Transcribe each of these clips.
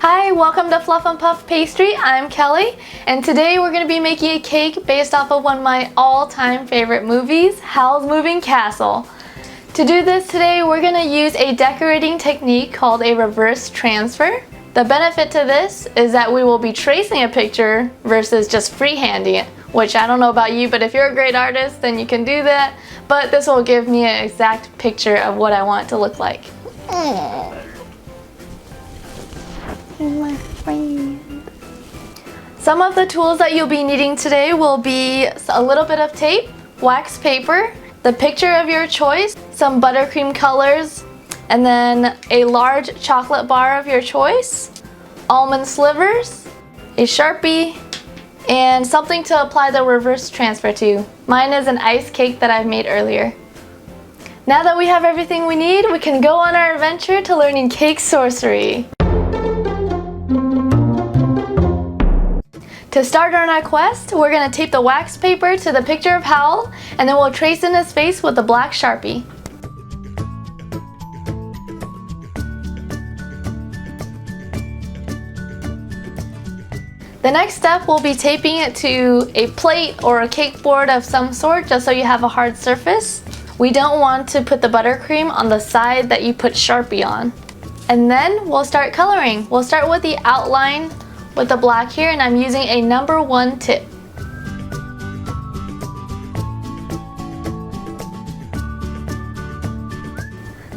Hi, welcome to Fluffnpuff Pastry. I'm Kelly, and today we're going to be making a cake based off of one of my all-time favorite movies, Howl's Moving Castle. To do this today, we're going to use a decorating technique called a reverse transfer. The benefit to this is that we will be tracing a picture versus just freehanding it, which I don't know about you, but if you're a great artist, then you can do that. But this will give me an exact picture of what I want it to look like. My friend. Some of the tools that you'll be needing today will be a little bit of tape, wax paper, the picture of your choice, some buttercream colors, and then a large chocolate bar of your choice, almond slivers, a Sharpie, and something to apply the reverse transfer to. Mine is an ice cake that I've made earlier. Now that we have everything we need, we can go on our adventure to learning cake sorcery. To start on our quest, we're going to tape the wax paper to the picture of Howl, and then we'll trace in his face with a black Sharpie. The next step will be taping it to a plate or a cake board of some sort, just so you have a hard surface. We don't want to put the buttercream on the side that you put Sharpie on. And then we'll start coloring. We'll start with the outline with the black here, and I'm using a number 1 tip.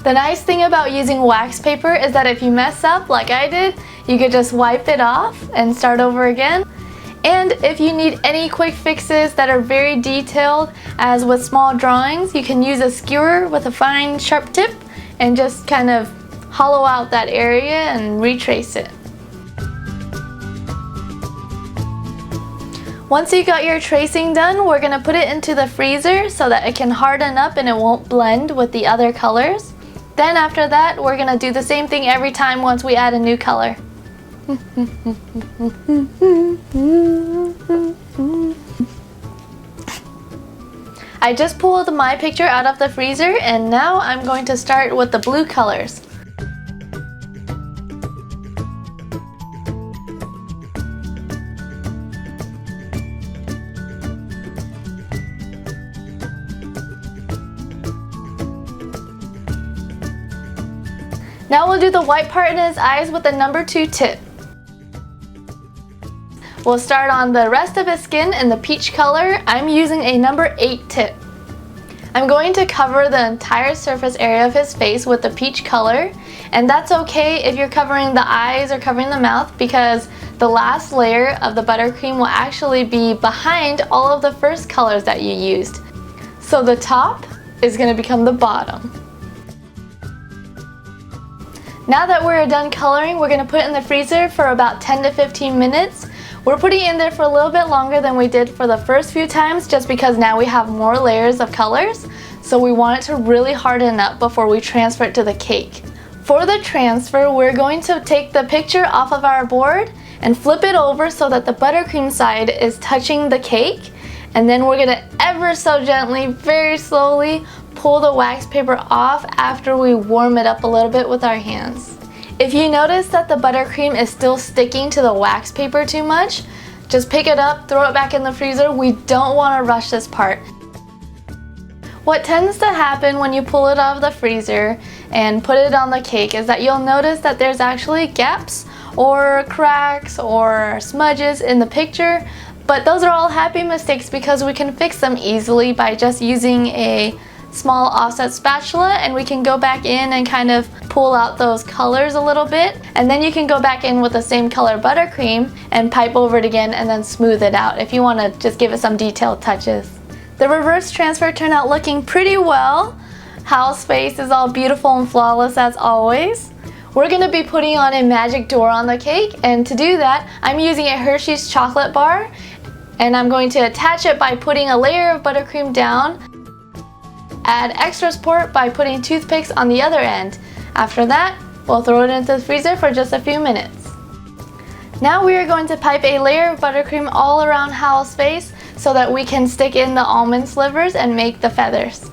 The nice thing about using wax paper is that if you mess up like I did, you could just wipe it off and start over again. And if you need any quick fixes that are very detailed, as with small drawings, you can use a skewer with a fine sharp tip and just kind of hollow out that area and retrace it. Once you got your tracing done, we're going to put it into the freezer so that it can harden up and it won't blend with the other colors. Then after that, we're going to do the same thing every time once we add a new color. I just pulled my picture out of the freezer, and now I'm going to start with the blue colors. Now we'll do the white part in his eyes with the number 2 tip. We'll start on the rest of his skin in the peach color. I'm using a number 8 tip. I'm going to cover the entire surface area of his face with the peach color, and that's okay if you're covering the eyes or covering the mouth, because the last layer of the buttercream will actually be behind all of the first colors that you used. So the top is going to become the bottom. Now that we're done coloring, we're going to put it in the freezer for about 10 to 15 minutes. We're putting it in there for a little bit longer than we did for the first few times, just because now we have more layers of colors. So we want it to really harden up before we transfer it to the cake. For the transfer, we're going to take the picture off of our board and flip it over so that the buttercream side is touching the cake. And then we're going to ever so gently, very slowly, pull the wax paper off after we warm it up a little bit with our hands. If you notice that the buttercream is still sticking to the wax paper too much, just pick it up, throw it back in the freezer. We don't want to rush this part. What tends to happen when you pull it out of the freezer and put it on the cake is that you'll notice that there's actually gaps or cracks or smudges in the picture, but those are all happy mistakes because we can fix them easily by just using a small offset spatula, and we can go back in and kind of pull out those colors a little bit, and then you can go back in with the same color buttercream and pipe over it again and then smooth it out if you want to just give it some detailed touches. The reverse transfer turned out looking pretty well. Howl's face is all beautiful and flawless as always. We're going to be putting on a magic door on the cake, and to do that I'm using a Hershey's chocolate bar, and I'm going to attach it by putting a layer of buttercream down. Add extra support by putting toothpicks on the other end. After that, we'll throw it into the freezer for just a few minutes. Now we are going to pipe a layer of buttercream all around Howl's face so that we can stick in the almond slivers and make the feathers.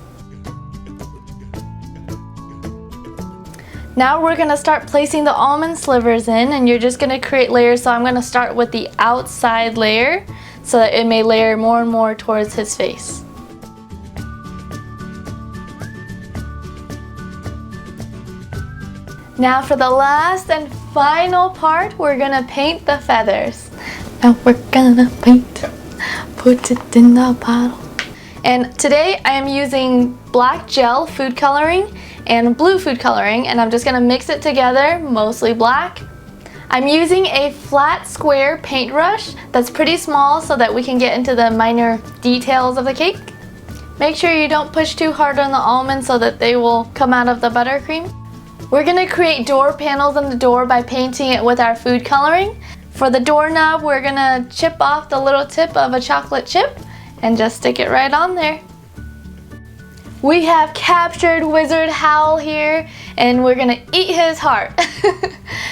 Now we're gonna start placing the almond slivers in, and you're just gonna create layers. So I'm gonna start with the outside layer so that it may layer more and more towards his face. Now for the last and final part, we're gonna paint the feathers. Now we're gonna paint, put it in the bottle. And today I am using black gel food coloring and blue food coloring, and I'm just gonna mix it together, mostly black. I'm using a flat square paintbrush that's pretty small so that we can get into the minor details of the cake. Make sure you don't push too hard on the almonds so that they will come out of the buttercream. We're gonna create door panels on the door by painting it with our food coloring. For the doorknob, we're gonna chip off the little tip of a chocolate chip and just stick it right on there. We have captured Wizard Howl here, and we're gonna eat his heart.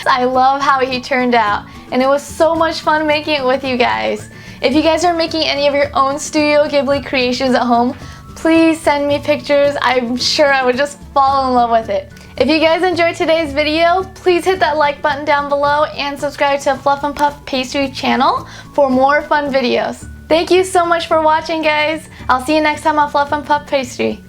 I love how he turned out, and it was so much fun making it with you guys. If you guys are making any of your own Studio Ghibli creations at home, please send me pictures. I'm sure I would just fall in love with it. If you guys enjoyed today's video, please hit that like button down below and subscribe to Fluffnpuff Pastry channel for more fun videos. Thank you so much for watching, guys. I'll see you next time on Fluffnpuff Pastry.